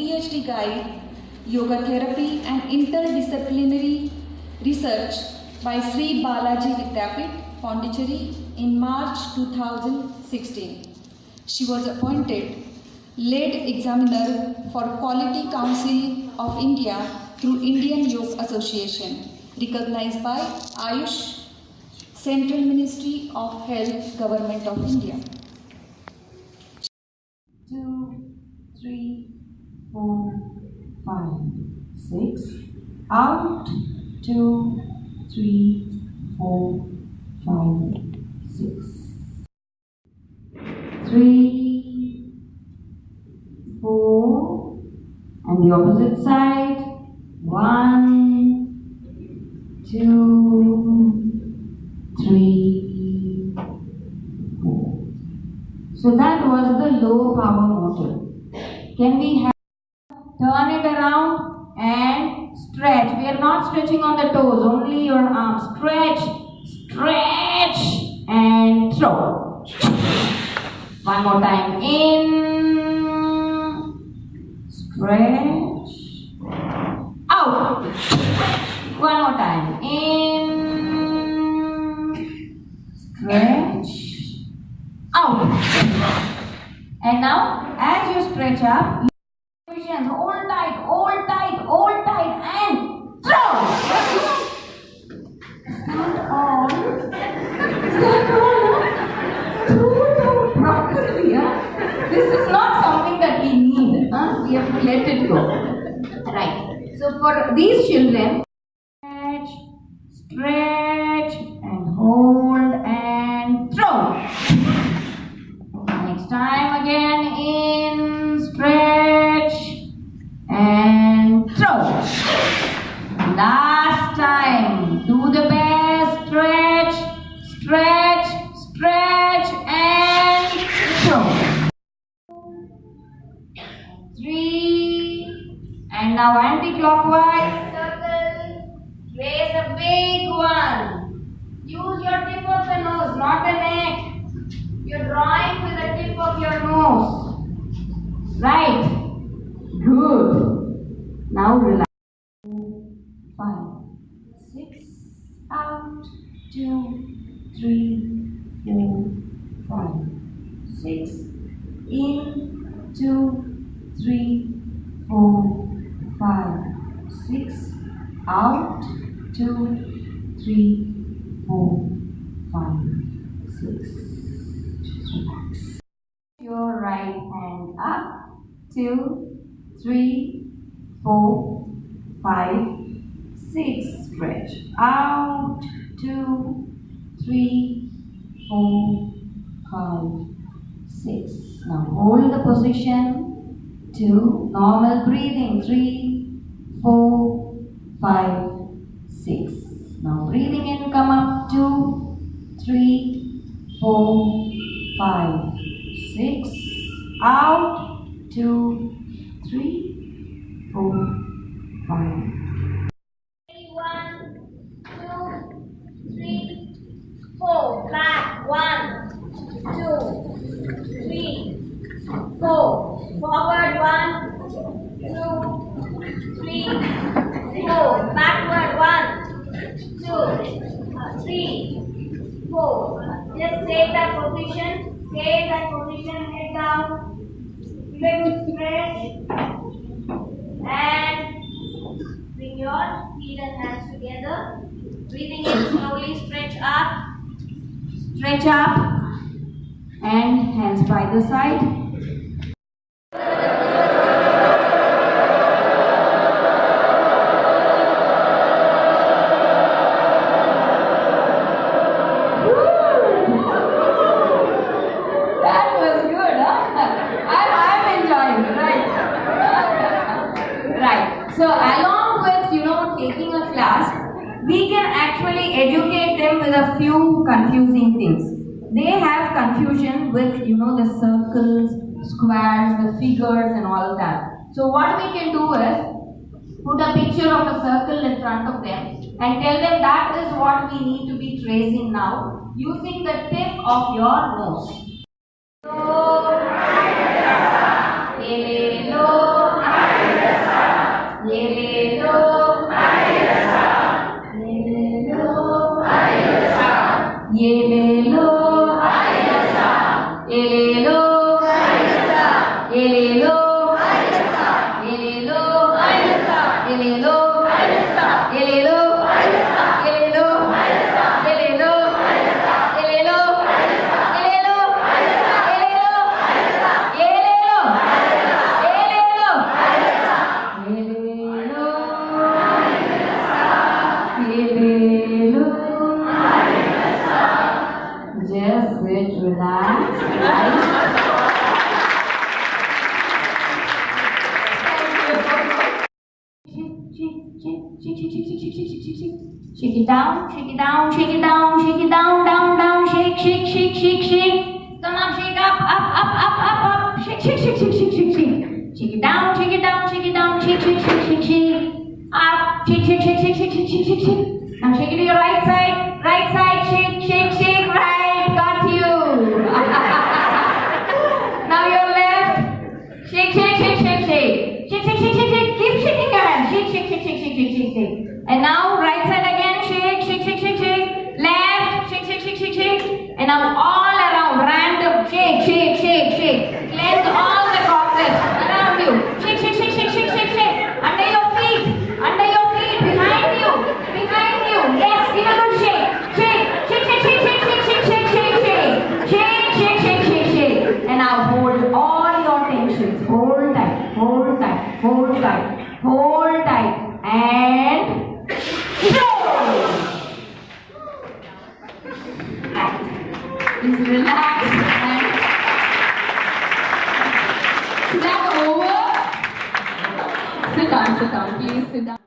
PhD guide, Yoga Therapy and Interdisciplinary Research by Sri Balaji Vidyapith, Pondicherry in March 2016. She was appointed lead examiner for Quality Council of India through Indian Yoga Association, recognized by Ayush, Central Ministry of Health, Government of India. 2, 3, 4, 5, 6. Out. 2, 3, 4, 5, 6. 3, 4. And the opposite side. 1, 2, 3, 4. So that was the low power motor. Can we have turn it around and stretch? We are not stretching on the toes, only your arms. Stretch, stretch, and throw. One more time. In, stretch, out. One more time. In, stretch, out. And now, as you stretch up, hold tight, hold tight, hold tight, and throw. Stand on. Stand on. Throw it out properly. This is not something that we need. We have to let it go. Right. So for these children, stretch, stretch, and hold and throw. Next time again, in, stretch, and throw. Last time, do the best. Stretch, stretch, stretch, and throw. 3, and now anti-clockwise circle. Raise a big one. Use your tip of the nose, not the neck. You're drawing with the tip of your nose. Right. Good. Now relax. 5, 6. Out. 2, 3, 4, 5, 6. In. 2, 3, 4, 5, 6. Out. 2, 3, 4, 5, 6. Relax. Your right hand up. 2, 3, 4, 5, 6. Stretch out. 2, 3, 4, 5, 6. Now hold the position. 2. Normal breathing. 3, 4, 5, 6. Now breathing in. Come up. 2, 3, 4, 5, 6. Out. 2, 3, 4, 5. 1, 2, 3, 4. Back. 1, 2, 3, 4. Forward. 1, 2, 3, 4. Backward. 1, 2, 3, 4. Just take that position. Stay in that position. Head down. Lift, stretch, and bring your feet and hands together. Breathing in slowly. Stretch up, And hands by the side. That was good, I'm enjoying, right? Right. So along with, taking a class, we can actually educate them with a few confusing things. They have confusion with, the circles, squares, the figures and all of that. So what we can do is put a picture of a circle in front of them and tell them that is what we need to be tracing now using the tip of your nose. Shake it down, shake it down, shake it down, shake it down, down, down, shake, shake, shake, shake, shake. Come on, shake up, up, up, up, up, up. Shake, shake, shake, shake, shake, shake, shake. Shake it down, shake it down, shake it down, shake, shake, shake, shake, shake. Up, shake, shake, shake, shake, shake, shake, shake, shake, shake. Now shake it to your right side, shake, shake, shake, right. Got you. Now your left. Shake, shake, shake, shake, shake. Shake, shake, shake, shake, shake. Keep shaking your hand. Shake, shake, shake, shake, shake, shake, shake, shake. And now right side again. Shake, shake, shake, shake, shake. Left. Shake, shake, shake, shake, shake. And now all around. Random. Shake, shake, shake, shake. Cleanse all the droplets around you. Shake, shake, shake, shake, shake, shake, shake. Under your feet. Under your feet. Behind you. Behind you. Yes. Give a good shake. Shake. Shake, shake, shake, shake, shake, shake, shake, shake, shake. Shake, shake, shake, shake, shake. And now hold all your tensions. Hold tight. Hold tight. Hold tight. Hold tight. And please relax and Is that over? Sit down, please sit down.